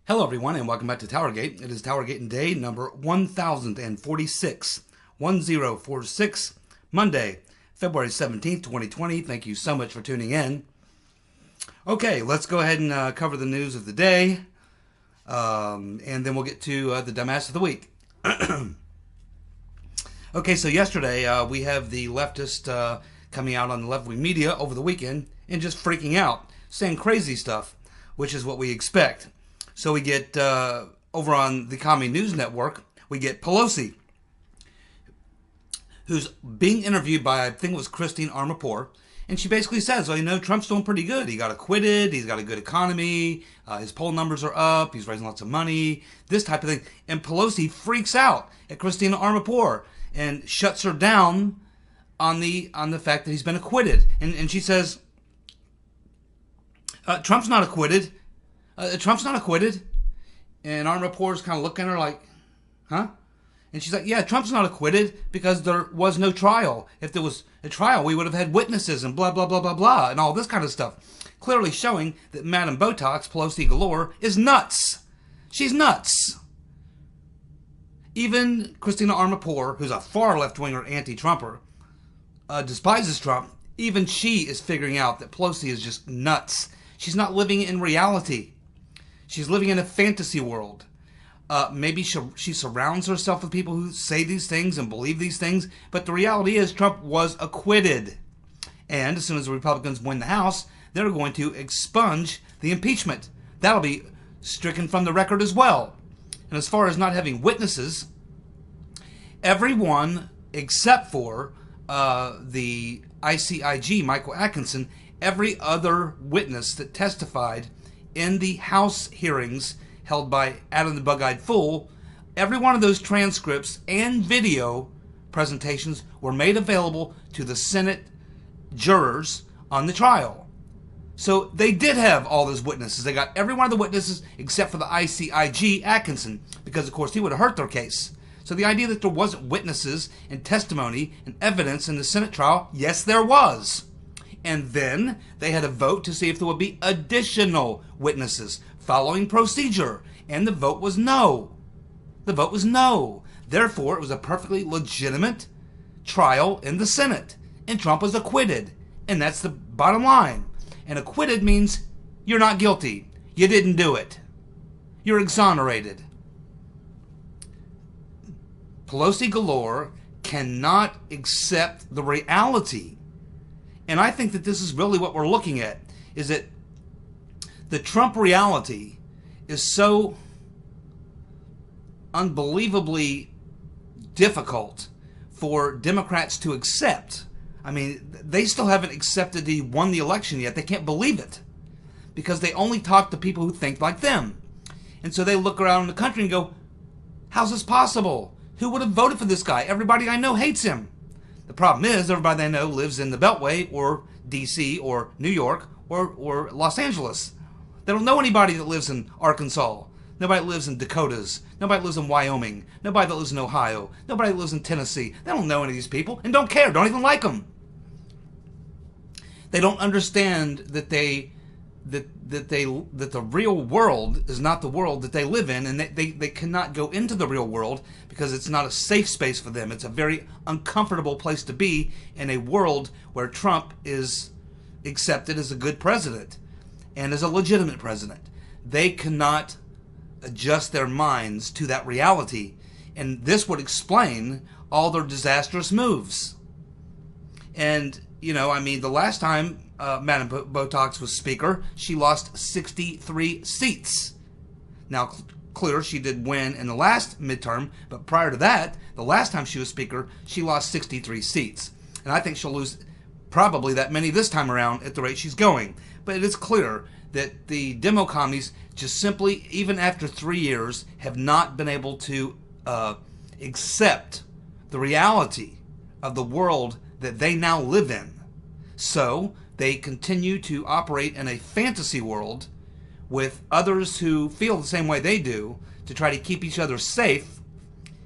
Hello everyone and welcome back to TowerGate. It is TowerGate day number 1046, 1046, Monday, February 17th, 2020. Thank you so much for tuning in. Okay, let's go ahead and cover the news of the day, and then we'll get to the dumbass of the week. Okay, so yesterday we have the leftist coming out on the left-wing media over the weekend and just freaking out, saying crazy stuff, which is what we expect. So we get, over on the Commie News Network, we get Pelosi, who's being interviewed by, I think it was Christine Armapour, and she basically says, well, you know, Trump's doing pretty good. He got acquitted, he's got a good economy, his poll numbers are up, he's raising lots of money, this type of thing. And Pelosi freaks out at Christine Armapour and shuts her down on the fact that he's been acquitted. And she says, Trump's not acquitted. Trump's not acquitted. And Armapour's kind of looking at her like, huh? And she's like, yeah, Trump's not acquitted because there was no trial. If there was a trial, we would have had witnesses and blah, blah, blah, blah, blah, and all this kind of stuff. Clearly showing that Madam Botox, Pelosi galore, is nuts. She's nuts. Even Christina Armapour, who's a far left-winger anti-Trumper, despises Trump. Even she is figuring out that Pelosi is just nuts. She's not living in reality. She's living in a fantasy world. Maybe she surrounds herself with people who say these things and believe these things, but the reality is Trump was acquitted. And as soon as the Republicans win the House, they're going to expunge the impeachment. That'll be stricken from the record as well. And as far as not having witnesses, everyone except for the ICIG, Michael Atkinson, every other witness that testified in the House hearings held by Adam the Bug-Eyed Fool, every one of those transcripts and video presentations were made available to the Senate jurors on the trial. So they did have all those witnesses. They got every one of the witnesses except for the ICIG Atkinson, because of course he would have hurt their case. So the idea that there wasn't witnesses and testimony and evidence in the Senate trial, yes there was. And then they had a vote to see if there would be additional witnesses following procedure. And the vote was no. The vote was no. Therefore, it was a perfectly legitimate trial in the Senate. And Trump was acquitted. And that's the bottom line. And acquitted means you're not guilty. You didn't do it. You're exonerated. Pelosi galore cannot accept the reality. And I think that this is really what we're looking at, is that the Trump reality is so unbelievably difficult for Democrats to accept. I mean, they still haven't accepted that he won the election yet. They can't believe it because they only talk to people who think like them. And so they look around the country and go, how's this possible? Who would have voted for this guy? Everybody I know hates him. The problem is everybody they know lives in the Beltway or D.C. or New York or Los Angeles. They don't know anybody that lives in Arkansas. Nobody that lives in Dakotas. Nobody that lives in Wyoming. Nobody that lives in Ohio. Nobody that lives in Tennessee. They don't know any of these people and don't care. Don't even like them. They don't understand that the real world is not the world that they live in, and they cannot go into the real world because it's not a safe space for them. It's a very uncomfortable place to be in a world where Trump is accepted as a good president and as a legitimate president. They cannot adjust their minds to that reality, and this would explain all their disastrous moves. And, you know, I mean, the last time Madam Botox was Speaker, she lost 63 seats. Now, clear, she did win in the last midterm, but prior to that, the last time she was Speaker, she lost 63 seats. And I think she'll lose probably that many this time around at the rate she's going. But it is clear that the demo commies just simply, even after 3 years, have not been able to accept the reality of the world that they now live in. So they continue to operate in a fantasy world with others who feel the same way they do to try to keep each other safe.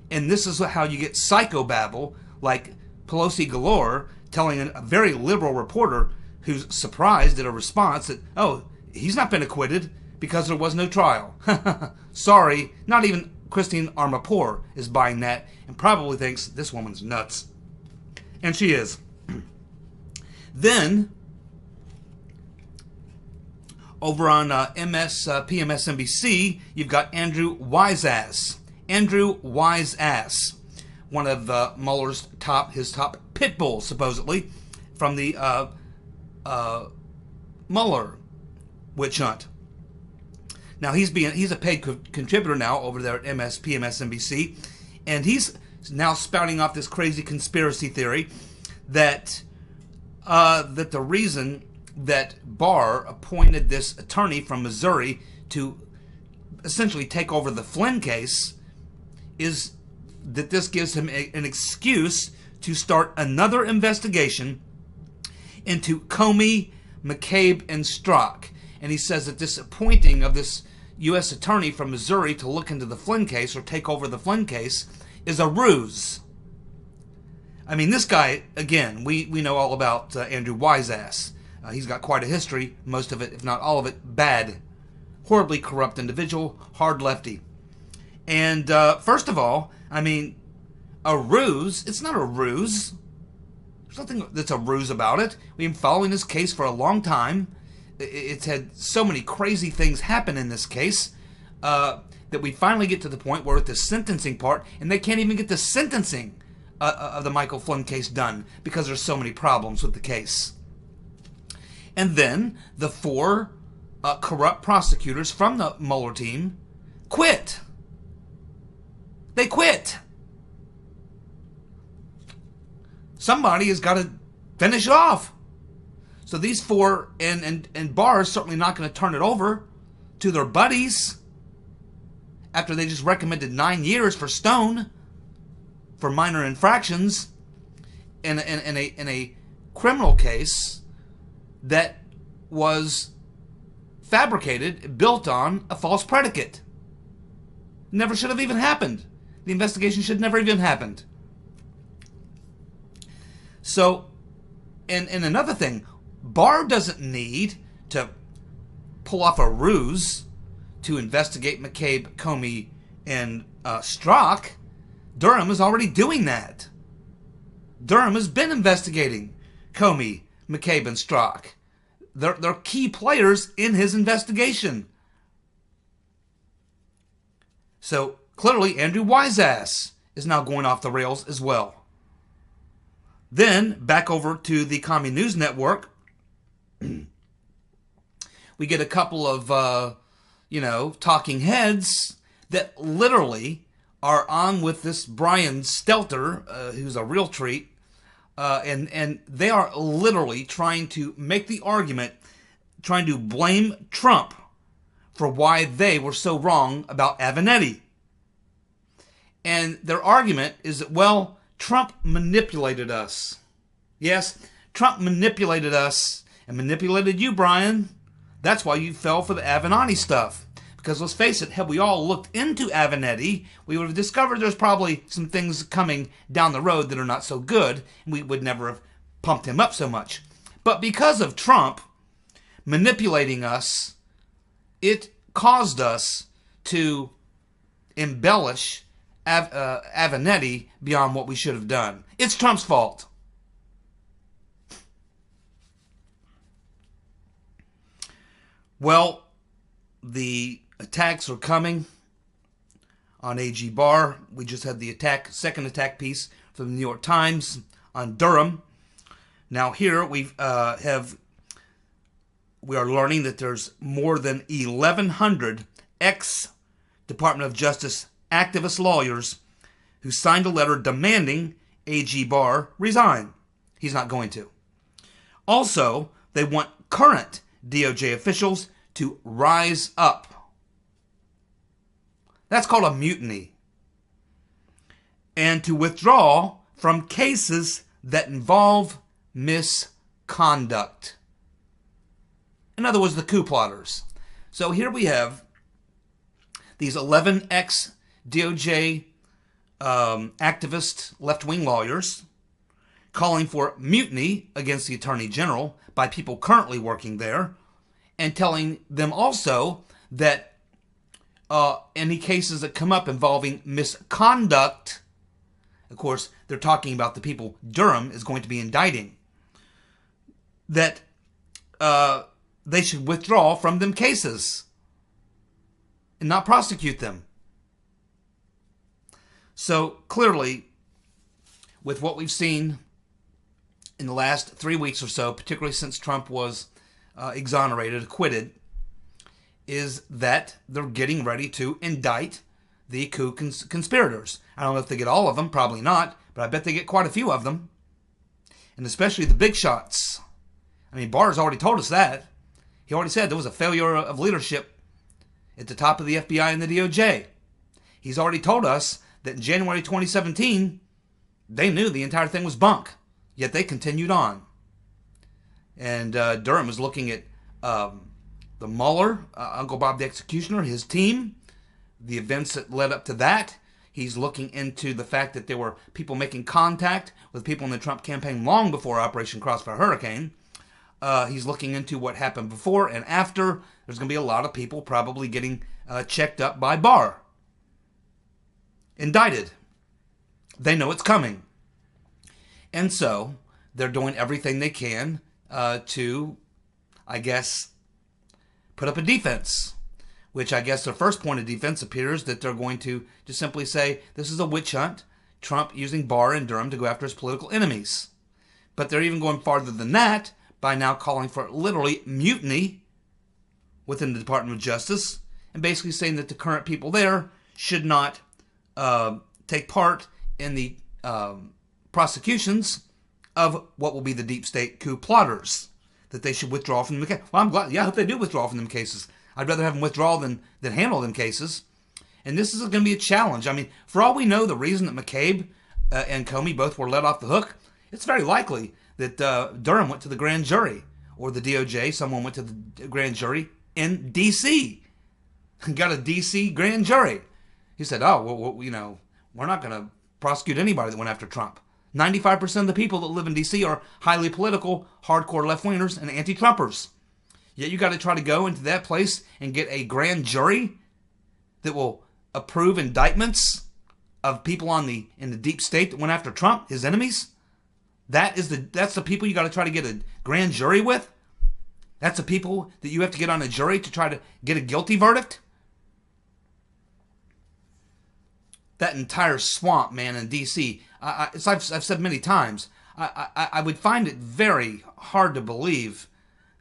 And this is how you get psychobabble like Pelosi galore telling a very liberal reporter who's surprised at a response that, oh, he's not been acquitted. because there was no trial. Sorry, not even Christine Armapour is buying that and probably thinks this woman's nuts. And she is. Then, over on PMSNBC, you've got Andrew Wiseass. Andrew Wiseass, one of Mueller's his top pit bulls, supposedly, from the Mueller witch hunt. Now he's a paid contributor now over there at PMSNBC, and he's now spouting off this crazy conspiracy theory that that the reason that Barr appointed this attorney from Missouri to essentially take over the Flynn case is that this gives him an excuse to start another investigation into Comey, McCabe, and Strzok. And he says that this appointing of this U.S. attorney from Missouri to look into the Flynn case or take over the Flynn case is a ruse. I mean, this guy, again, we know all about Andrew Wiseass. He's got quite a history, most of it, if not all of it, bad. Horribly corrupt individual, hard lefty. And first of all, I mean, a ruse, it's not a ruse. There's nothing that's a ruse about it. We've been following this case for a long time. It's had so many crazy things happen in this case that we finally get to the point where at the sentencing part, and they can't even get the sentencing of the Michael Flynn case done because there's so many problems with the case. And then the 4 corrupt prosecutors from the Mueller team quit. They quit. Somebody has got to finish it off. So these 4, and Barr is certainly not going to turn it over to their buddies after they just recommended 9 years for Stone for minor infractions in a criminal case that was fabricated, built on a false predicate. Never should have even happened. The investigation should never even happened. So, and another thing, Barr doesn't need to pull off a ruse to investigate McCabe, Comey, and Strzok. Durham is already doing that. Durham has been investigating Comey, McCabe, and Strzok. They're key players in his investigation. So, clearly, Andrew Wiseass is now going off the rails as well. Then, back over to the Commie News Network, we get a couple of, talking heads that literally are on with this Brian Stelter, who's a real treat, and they are literally trying to make the argument, trying to blame Trump for why they were so wrong about Avenatti. And their argument is that, well, Trump manipulated us. Yes, Trump manipulated us and manipulated you, Brian. That's why you fell for the Avenatti stuff. Because let's face it, had we all looked into Avenatti, we would have discovered there's probably some things coming down the road that are not so good, and we would never have pumped him up so much. But because of Trump manipulating us, it caused us to embellish Avenatti beyond what we should have done. It's Trump's fault. Well, the attacks are coming on AG Barr. We just had the second attack piece from the New York Times on Durham. Now here we are learning that there's more than 1,100 ex-Department of Justice activist lawyers who signed a letter demanding AG Barr resign. He's not going to. Also, they want current DOJ officials to rise up. That's called a mutiny. And to withdraw from cases that involve misconduct. In other words, the coup plotters. So here we have these 11 ex-DOJ activist left-wing lawyers calling for mutiny against the Attorney General by people currently working there, and telling them also that any cases that come up involving misconduct, of course, they're talking about the people Durham is going to be indicting, that they should withdraw from them cases and not prosecute them. So clearly, with what we've seen in the last 3 weeks or so, particularly since Trump was exonerated, acquitted, is that they're getting ready to indict the coup conspirators. I don't know if they get all of them, probably not, but I bet they get quite a few of them. And especially the big shots. I mean, Barr's already told us that. He already said there was a failure of leadership at the top of the FBI and the DOJ. He's already told us that in January 2017, they knew the entire thing was bunk, yet they continued on. And Durham is looking at the Mueller, Uncle Bob the Executioner, his team, the events that led up to that. He's looking into the fact that there were people making contact with people in the Trump campaign long before Operation Crossfire Hurricane. He's looking into what happened before and after. There's going to be a lot of people probably getting checked up by Barr. Indicted. They know it's coming. And so they're doing everything they can to, I guess, put up a defense. Which I guess their first point of defense appears that they're going to just simply say, this is a witch hunt. Trump using Barr and Durham to go after his political enemies. But they're even going farther than that by now calling for literally mutiny within the Department of Justice and basically saying that the current people there should not take part in the prosecutions of what will be the deep state coup plotters, that they should withdraw from them. Well, I'm glad. Yeah, I hope they do withdraw from them cases. I'd rather have them withdraw than handle them cases. And this is going to be a challenge. I mean, for all we know, the reason that McCabe and Comey both were let off the hook, it's very likely that Durham went to the grand jury, or the DOJ, someone went to the grand jury in D.C. Got a D.C. grand jury. He said, oh, well, we're not going to prosecute anybody that went after Trump. 95% of the people that live in D.C. are highly political, hardcore left-wingers, and anti-Trumpers. Yet you got to try to go into that place and get a grand jury that will approve indictments of people in the deep state that went after Trump, his enemies. That's the people you got to try to get a grand jury with. That's the people that you have to get on a jury to try to get a guilty verdict. That entire swamp, man, in D.C. As I've said many times, I would find it very hard to believe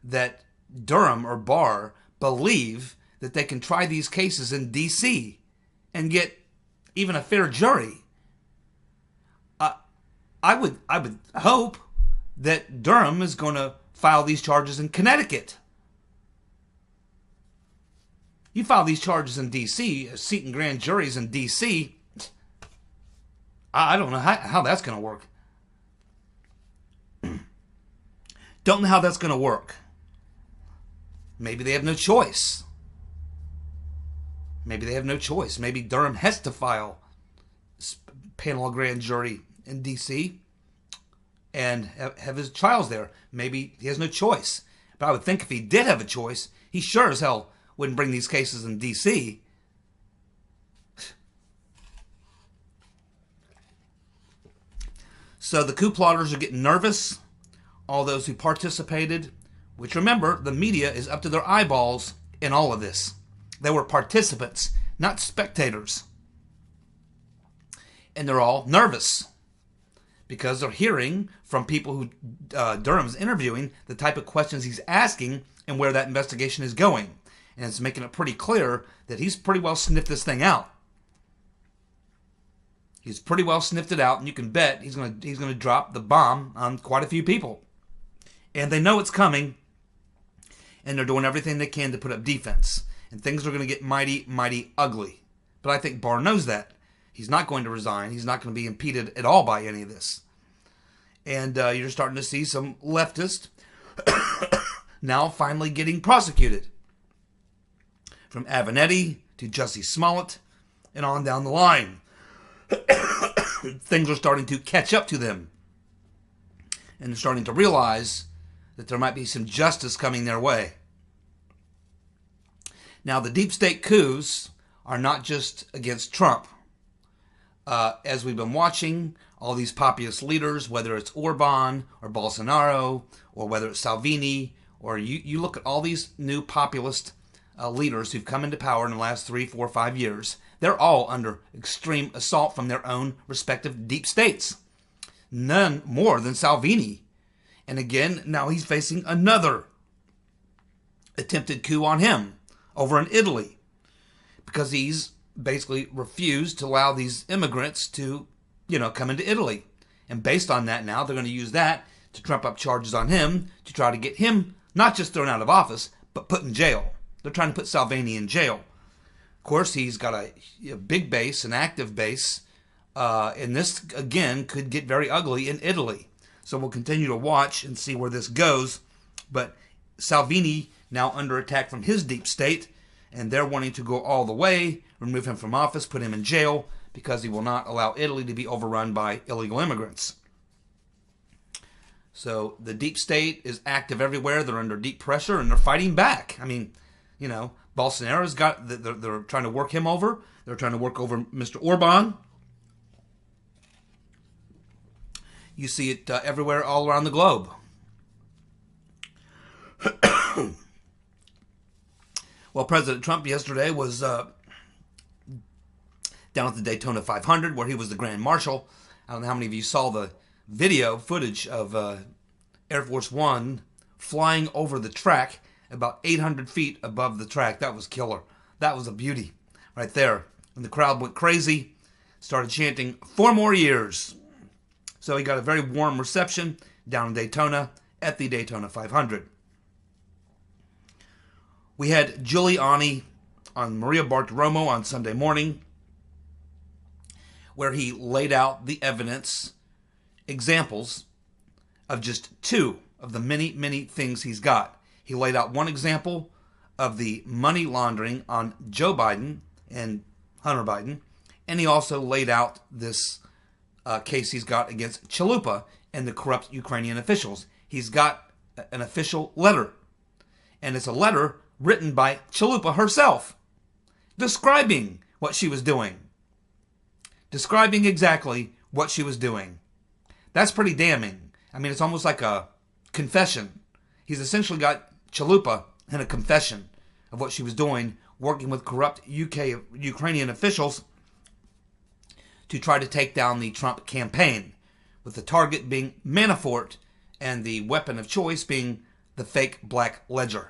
that Durham or Barr believe that they can try these cases in D.C. and get even a fair jury. I would hope that Durham is going to file these charges in Connecticut. You file these charges in D.C., seating grand juries in D.C., I don't know how that's going to work. Don't know how that's going to work. Maybe they have no choice. Maybe Durham has to file panel of grand jury in D.C. and have his trials there. Maybe he has no choice. But I would think if he did have a choice, he sure as hell wouldn't bring these cases in D.C. So the coup plotters are getting nervous. All those who participated, which remember, the media is up to their eyeballs in all of this. They were participants, not spectators. And they're all nervous because they're hearing from people who Durham's interviewing the type of questions he's asking and where that investigation is going. And it's making it pretty clear that he's pretty well sniffed this thing out. He's pretty well sniffed it out, and you can bet he's going to drop the bomb on quite a few people. And they know it's coming, and they're doing everything they can to put up defense. And things are going to get mighty, mighty ugly. But I think Barr knows that. He's not going to resign. He's not going to be impeded at all by any of this. And you're starting to see some leftists now finally getting prosecuted. From Avenatti to Jussie Smollett and on down the line. Things are starting to catch up to them. And they're starting to realize that there might be some justice coming their way. Now, the deep state coups are not just against Trump. As we've been watching, all these populist leaders, whether it's Orban or Bolsonaro, or whether it's Salvini, or you look at all these new populist leaders who've come into power in the last 3, 4, 5 years, they're all under extreme assault from their own respective deep states. None more than Salvini. And again, now he's facing another attempted coup on him over in Italy, because he's basically refused to allow these immigrants to, come into Italy. And based on that now, they're going to use that to trump up charges on him to try to get him not just thrown out of office, but put in jail. They're trying to put Salvini in jail. Of course, he's got a big base, an active base, and this, again, could get very ugly in Italy. So we'll continue to watch and see where this goes. But Salvini now under attack from his deep state, and they're wanting to go all the way, remove him from office, put him in jail, because he will not allow Italy to be overrun by illegal immigrants. So the deep state is active everywhere. They're under deep pressure, and they're fighting back. I mean, Bolsonaro's got, they're trying to work him over. They're trying to work over Mr. Orban. You see it everywhere, all around the globe. Well, President Trump yesterday was down at the Daytona 500, where he was the Grand Marshal. I don't know how many of you saw the video footage of Air Force One flying over the track about 800 feet above the track. That was killer. That was a beauty right there. And the crowd went crazy, started chanting, 4 more years. So he got a very warm reception down in Daytona at the Daytona 500. We had Giuliani on Maria Bartiromo on Sunday morning, where he laid out the evidence, examples of just 2 of the many, many things he's got. He laid out one example of the money laundering on Joe Biden and Hunter Biden, and he also laid out this case he's got against Chalupa and the corrupt Ukrainian officials. He's got an official letter, and it's a letter written by Chalupa herself, describing what she was doing. Describing exactly what she was doing. That's pretty damning. I mean, it's almost like a confession. He's essentially got Chalupa in a confession of what she was doing, working with corrupt Ukrainian officials to try to take down the Trump campaign, with the target being Manafort and the weapon of choice being the fake black ledger.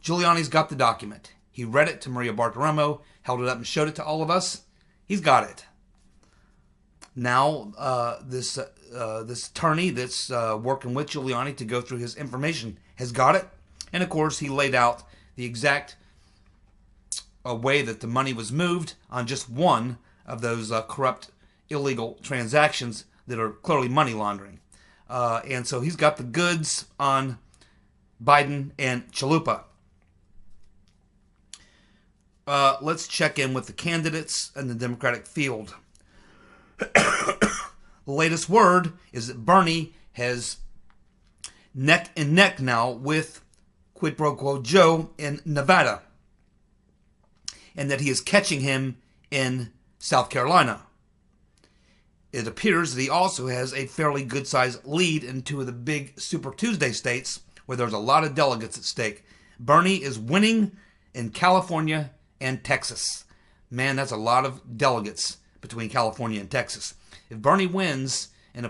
Giuliani's got the document. He read it to Maria Bartiromo, held it up and showed it to all of us. He's got it. Now, this attorney that's working with Giuliani to go through his information has got it. And, of course, he laid out the exact way that the money was moved on just one of those corrupt, illegal transactions that are clearly money laundering. And so he's got the goods on Biden and Chalupa. Let's check in with the candidates in the Democratic field. The latest word is that Bernie has neck and neck now with quid pro quo Joe in Nevada, and that he is catching him in South Carolina. It appears that he also has a fairly good-sized lead in 2 of the big Super Tuesday states where there's a lot of delegates at stake. Bernie is winning in California and Texas. Man, that's a lot of delegates between California and Texas. If Bernie wins in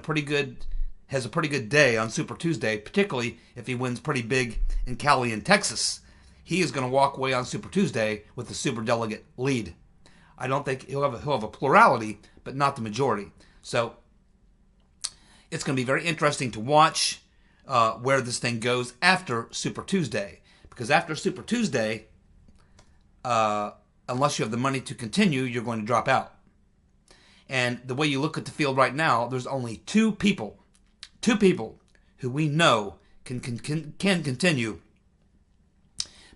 has a pretty good day on Super Tuesday, particularly if he wins pretty big in Cali and Texas, he is going to walk away on Super Tuesday with the super delegate lead. I don't think he'll have a plurality, but not the majority. So it's going to be very interesting to watch where this thing goes after Super Tuesday, because after Super Tuesday, unless you have the money to continue, you're going to drop out. And the way you look at the field right now, there's only 2 people who we know can continue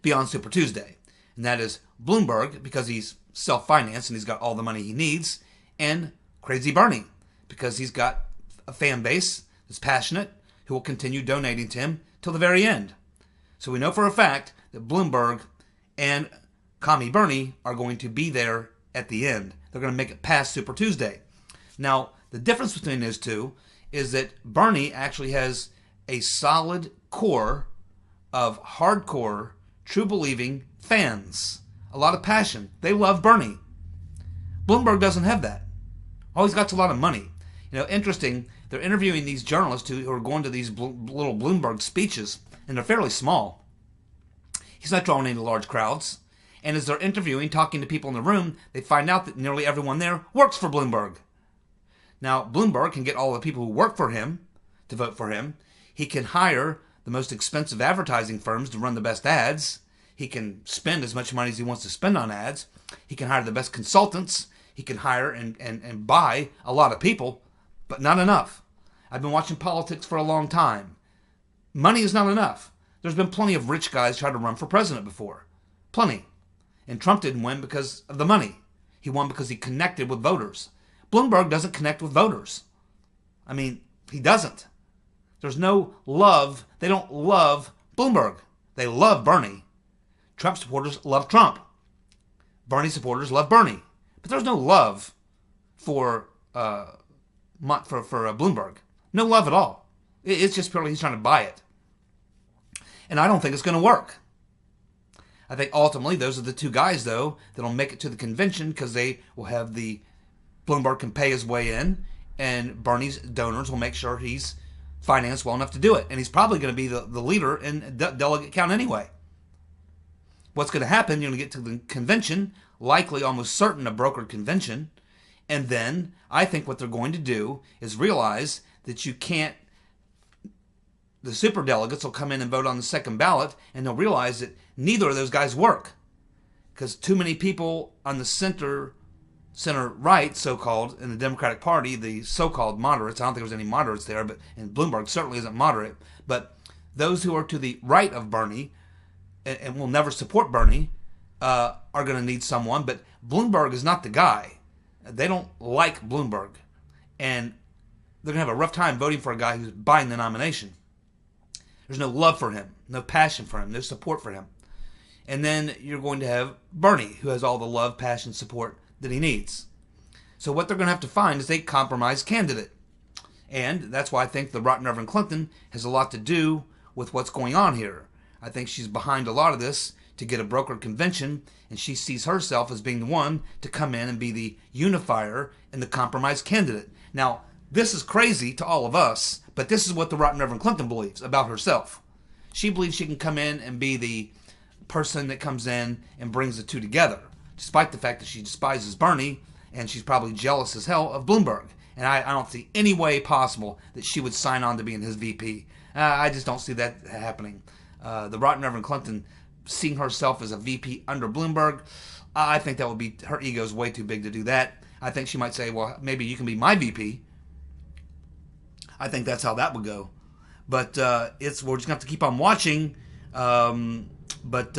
beyond Super Tuesday. And that is Bloomberg, because he's self-financed and he's got all the money he needs, and Crazy Bernie, because he's got a fan base that's passionate, who will continue donating to him till the very end. So we know for a fact that Bloomberg and Commie Bernie are going to be there at the end. They're going to make it past Super Tuesday. Now, the difference between those two is that Bernie actually has a solid core of hardcore, true-believing fans. A lot of passion. They love Bernie. Bloomberg doesn't have that. All he's got's a lot of money. Interesting, they're interviewing these journalists who are going to these little Bloomberg speeches, and they're fairly small. He's not drawing any large crowds. And as they're interviewing, talking to people in the room, they find out that nearly everyone there works for Bloomberg. Now, Bloomberg can get all the people who work for him to vote for him. He can hire the most expensive advertising firms to run the best ads. He can spend as much money as he wants to spend on ads. He can hire the best consultants. He can hire and buy a lot of people, but not enough. I've been watching politics for a long time. Money is not enough. There's been plenty of rich guys try to run for president before. Plenty. And Trump didn't win because of the money. He won because he connected with voters. Bloomberg doesn't connect with voters. I mean, he doesn't. There's no love. They don't love Bloomberg. They love Bernie. Trump supporters love Trump. Bernie supporters love Bernie. But there's no love for Bloomberg. No love at all. It's just purely he's trying to buy it. And I don't think it's going to work. I think ultimately those are the two guys, though, that'll make it to the convention because they will have Bloomberg can pay his way in, and Bernie's donors will make sure he's financed well enough to do it. And he's probably going to be the leader in delegate count anyway. What's going to happen, you're going to get to the convention, likely almost certain a brokered convention, and then I think what they're going to do is realize that you can't, the superdelegates will come in and vote on the second ballot, and they'll realize that neither of those guys work. Because too many people on the center right, so-called, in the Democratic Party, the so-called moderates, I don't think there's any moderates there, and Bloomberg certainly isn't moderate, but those who are to the right of Bernie and will never support Bernie are going to need someone, but Bloomberg is not the guy. They don't like Bloomberg, and they're going to have a rough time voting for a guy who's buying the nomination. There's no love for him, no passion for him, no support for him. And then you're going to have Bernie, who has all the love, passion, support that he needs. So what they're going to have to find is a compromise candidate. And that's why I think the rotten Reverend Clinton has a lot to do with what's going on here. I think she's behind a lot of this to get a brokered convention, and she sees herself as being the one to come in and be the unifier and the compromise candidate. Now, this is crazy to all of us, but this is what the rotten Reverend Clinton believes about herself. She believes she can come in and be the person that comes in and brings the two together, despite the fact that she despises Bernie, and she's probably jealous as hell of Bloomberg. And I don't see any way possible that she would sign on to being his VP. I just don't see that happening. The rotten Reverend Clinton seeing herself as a VP under Bloomberg, I think that would be, her ego's way too big to do that. I think she might say, well, maybe you can be my VP. I think that's how that would go. But we're just going to have to keep on watching. We're going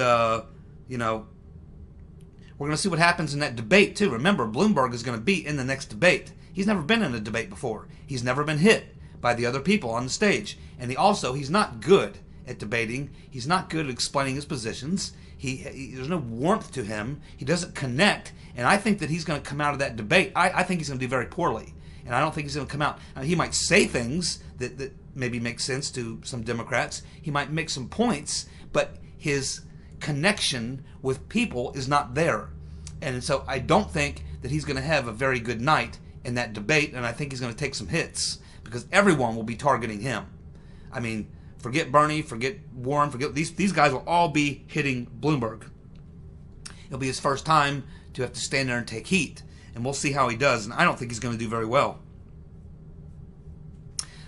to see what happens in that debate, too. Remember, Bloomberg is going to be in the next debate. He's never been in a debate before. He's never been hit by the other people on the stage. And he's not good at debating. He's not good at explaining his positions. There's no warmth to him. He doesn't connect. And I think that he's going to come out of that debate. I think he's going to do very poorly. And I don't think he's going to come out. He might say things that maybe make sense to some Democrats. He might make some points, but his connection with people is not there. And so I don't think that he's going to have a very good night in that debate, and I think he's going to take some hits because everyone will be targeting him. I mean, forget Bernie, forget Warren, forget these guys will all be hitting Bloomberg. It'll be his first time to have to stand there and take heat, and we'll see how he does, and I don't think he's going to do very well.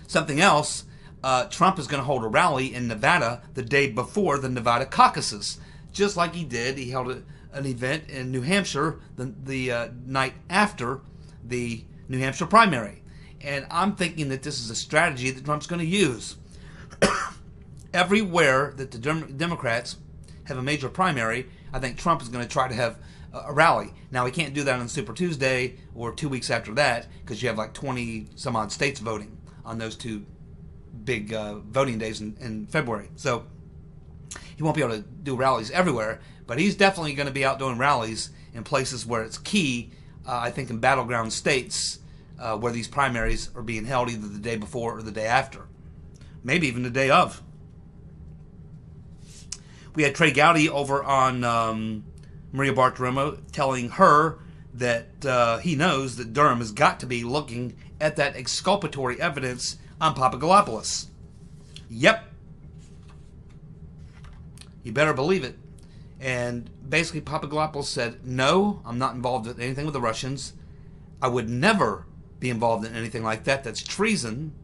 Something else, Trump is going to hold a rally in Nevada the day before the Nevada caucuses, just like he did. He held an event in New Hampshire the night after the New Hampshire primary. And I'm thinking that this is a strategy that Trump's going to use. Everywhere that the Democrats have a major primary, I think Trump is going to try to have a rally. Now, he can't do that on Super Tuesday or 2 weeks after that because you have like 20 some odd states voting on those two big voting days in February. So He won't be able to do rallies everywhere, but he's definitely going to be out doing rallies in places where it's key, I think in battleground states where these primaries are being held either the day before or the day after. Maybe even the day of. We had Trey Gowdy over on Maria Bartiromo telling her that he knows that Durham has got to be looking at that exculpatory evidence on Papadopoulos. Yep. You better believe it. And basically Papadopoulos said, no, I'm not involved in anything with the Russians. I would never be involved in anything like that. That's treason.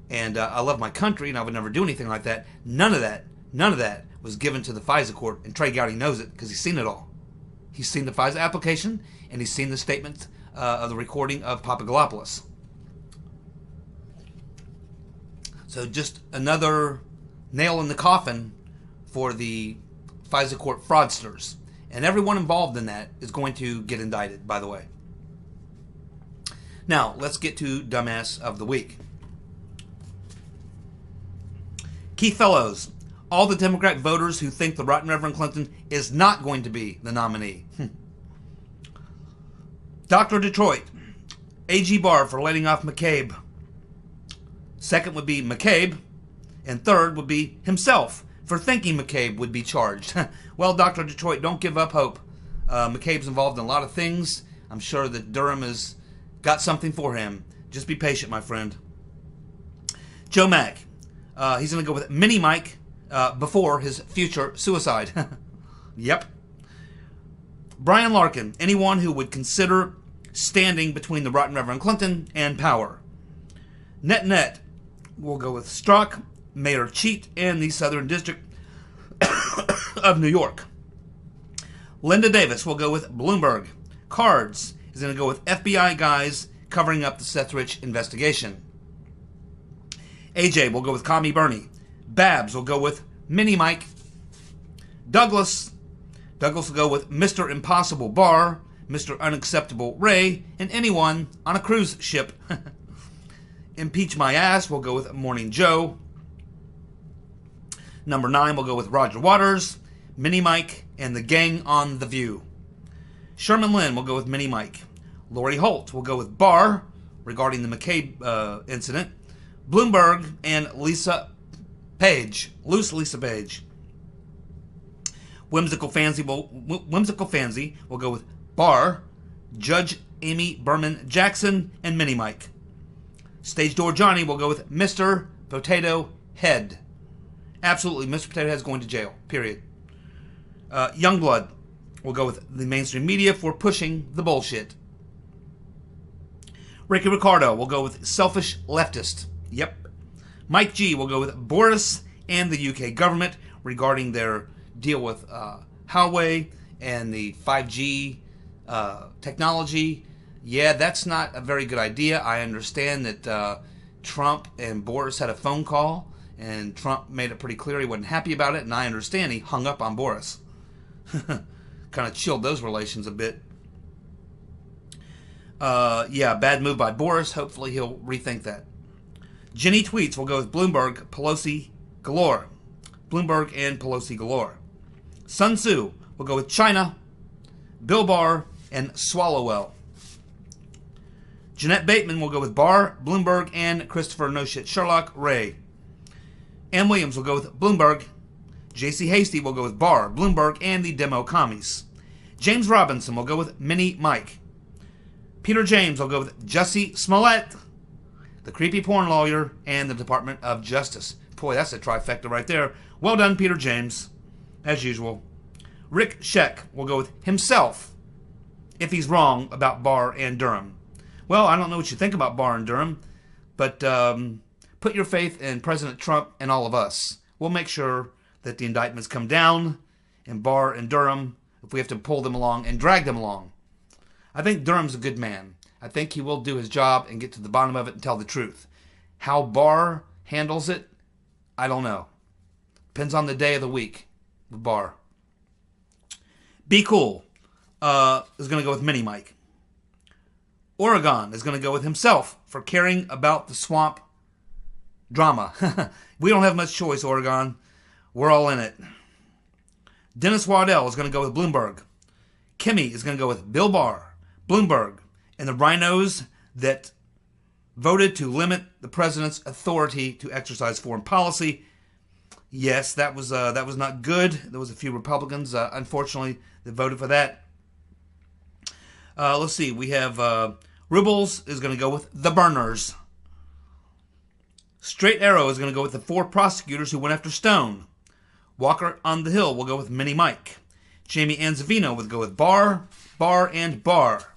And I love my country, and I would never do anything like that. None of that was given to the FISA court, and Trey Gowdy knows it because he's seen it all. He's seen the FISA application, and he's seen the statement of the recording of Papadopoulos. So just another nail in the coffin for the FISA court fraudsters. And everyone involved in that is going to get indicted, by the way. Now, let's get to Dumbass of the Week. Keith Fellows. All the Democrat voters who think the rotten Reverend Clinton is not going to be the nominee. Dr. Detroit. A.G. Barr for letting off McCabe. Second would be McCabe. And third would be himself for thinking McCabe would be charged. Well, Dr. Detroit, don't give up hope. McCabe's involved in a lot of things. I'm sure that Durham has got something for him. Just be patient, my friend. Joe Mack. He's going to go with Mini Mike before his future suicide. Yep. Brian Larkin. Anyone who would consider standing between the rotten Reverend Clinton and power. Net. We'll go with Strzok, Mayor Cheat, and the Southern District of New York. Linda Davis will go with Bloomberg. Cards is going to go with FBI guys covering up the Seth Rich investigation. AJ will go with Commie Bernie. Babs will go with Mini Mike. Douglas will go with Mr. Impossible Barr, Mr. Unacceptable Ray, and anyone on a cruise ship. Impeach My Ass will go with Morning Joe. Number 9 will go with Roger Waters, Mini Mike, and the gang on The View. Sherman Lynn will go with Mini Mike. Lori Holt will go with Barr regarding the McCabe incident. Bloomberg and Lisa Page. Loose Lisa Page. Whimsical Fancy will go with Barr, Judge Amy Berman Jackson, and Mini Mike. Stage Door Johnny will go with Mr. Potato Head. Absolutely, Mr. Potato Head is going to jail. Period. Youngblood will go with the mainstream media for pushing the bullshit. Ricky Ricardo will go with selfish leftist. Yep. Mike G will go with Boris and the UK government regarding their deal with Huawei and the 5G technology. Yeah, that's not a very good idea. I understand that Trump and Boris had a phone call, and Trump made it pretty clear he wasn't happy about it, and I understand he hung up on Boris. Kind of chilled those relations a bit. Yeah, bad move by Boris. Hopefully he'll rethink that. Jenny Tweets will go with Bloomberg, Pelosi galore. Bloomberg and Pelosi galore. Sun Tzu will go with China, Bill Barr, and Swallowwell. Jeanette Bateman will go with Barr, Bloomberg, and Christopher No Shit Sherlock Ray. Ann Williams will go with Bloomberg. J.C. Hasty will go with Barr, Bloomberg, and the Demo Commies. James Robinson will go with Mini Mike. Peter James will go with Jussie Smollett, the creepy porn lawyer, and the Department of Justice. Boy, that's a trifecta right there. Well done, Peter James, as usual. Rick Scheck will go with himself if he's wrong about Barr and Durham. Well, I don't know what you think about Barr and Durham, but put your faith in President Trump and all of us. We'll make sure that the indictments come down, and Barr and Durham, if we have to pull them along and drag them along. I think Durham's a good man. I think he will do his job and get to the bottom of it and tell the truth. How Barr handles it, I don't know. Depends on the day of the week with Barr. Be Cool is going to go with Mini Mike. Oregon is going to go with himself for caring about the swamp drama. We don't have much choice, Oregon. We're all in it. Dennis Waddell is going to go with Bloomberg. Kimmy is going to go with Bill Barr, Bloomberg, and the rhinos that voted to limit the president's authority to exercise foreign policy. Yes, that was not good. There was a few Republicans, unfortunately, that voted for that. Let's see. We have Rubbles is going to go with the Burners. Straight Arrow is going to go with the 4 prosecutors who went after Stone. Walker on the Hill will go with Mini Mike. Jamie Anzavino will go with Barr, and Barr.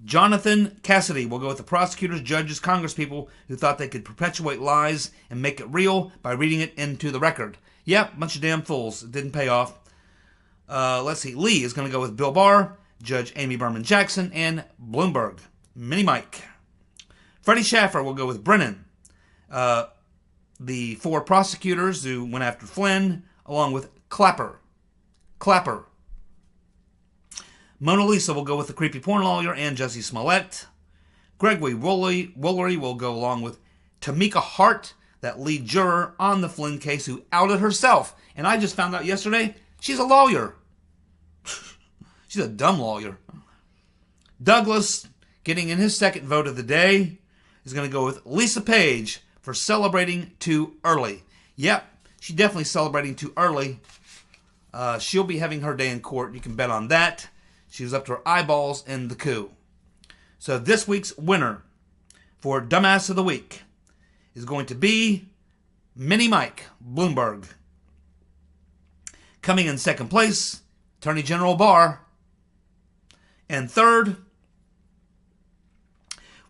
Jonathan Cassidy will go with the prosecutors, judges, congresspeople who thought they could perpetuate lies and make it real by reading it into the record. Yep, bunch of damn fools. It didn't pay off. Let's see. Lee is going to go with Bill Barr, Judge Amy Berman Jackson, and Bloomberg. Mini Mike. Freddie Schaffer will go with Brennan. The 4 prosecutors who went after Flynn, along with Clapper. Mona Lisa will go with the creepy porn lawyer and Jesse Smollett. Gregory Woolery will go along with Tamika Hart, that lead juror on the Flynn case who outed herself. And I just found out yesterday, she's a lawyer. She's a dumb lawyer. Douglas, getting in his second vote of the day, is going to go with Lisa Page for celebrating too early. Yep, she's definitely celebrating too early. She'll be having her day in court. You can bet on that. She was up to her eyeballs in the coup. So this week's winner for Dumbass of the Week is going to be Mini Mike, Bloomberg. Coming in second place, Attorney General Barr. And third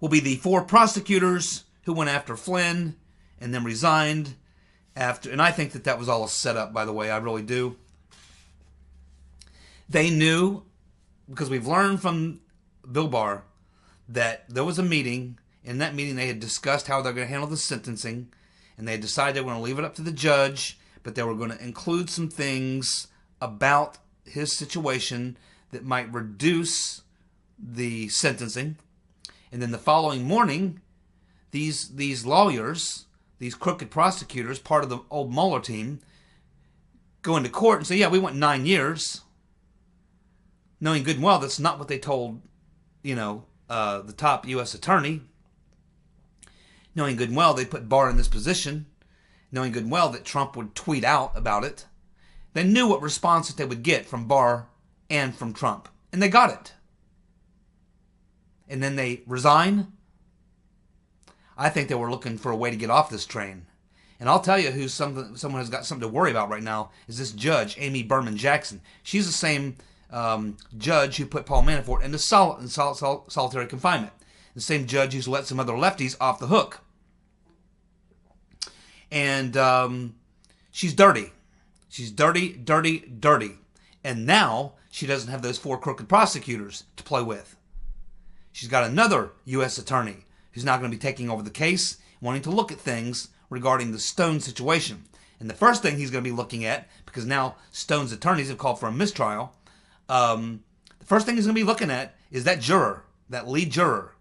will be the 4 prosecutors who went after Flynn and then resigned after. And I think that was all a setup, by the way. I really do. They knew, because we've learned from Bill Barr, that there was a meeting. In that meeting, they had discussed how they're going to handle the sentencing, and they had decided they were going to leave it up to the judge, but they were going to include some things about his situation that might reduce the sentencing. And then the following morning, these lawyers, these crooked prosecutors, part of the old Mueller team, go into court and say, yeah, we want 9 years. Knowing good and well that's not what they told, the top U.S. attorney. Knowing good and well they put Barr in this position. Knowing good and well that Trump would tweet out about it. They knew what response that they would get from Barr and from Trump. And they got it. And then they resign. I think they were looking for a way to get off this train. And I'll tell you who someone has got something to worry about right now is this judge, Amy Berman Jackson. She's the same judge who put Paul Manafort into solitary confinement. The same judge who's let some other lefties off the hook. And she's dirty. She's dirty. And now she doesn't have those 4 crooked prosecutors to play with. She's got another U.S. attorney who's now going to be taking over the case, wanting to look at things regarding the Stone situation. And the first thing he's going to be looking at, because now Stone's attorneys have called for a mistrial, the first thing he's going to be looking at is that juror, that lead juror.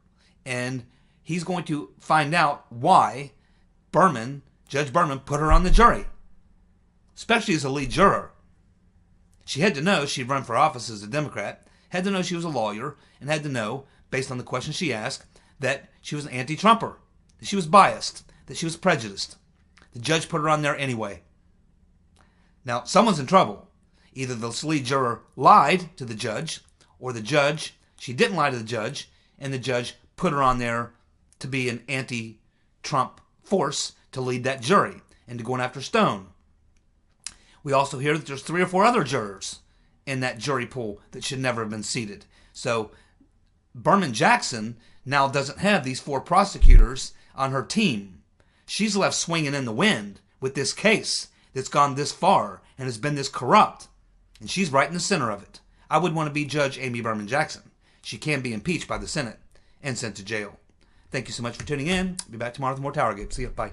And he's going to find out why Judge Berman, put her on the jury, especially as a lead juror. She had to know she'd run for office as a Democrat, had to know she was a lawyer, and had to know, based on the questions she asked, that she was an anti-Trumper, that she was biased, that she was prejudiced. The judge put her on there anyway. Now, someone's in trouble. Either the lead juror lied to the judge, or she didn't lie to the judge, and the judge put her on there to be an anti-Trump force to lead that jury and to going after Stone. We also hear that there's 3 or 4 other jurors in that jury pool that should never have been seated. So Berman Jackson now doesn't have these 4 prosecutors on her team. She's left swinging in the wind with this case that's gone this far and has been this corrupt. And she's right in the center of it. I would want to be Judge Amy Berman Jackson. She can be impeached by the Senate and sent to jail. Thank you so much for tuning in. Be back tomorrow with more TowerGate. See you. Bye.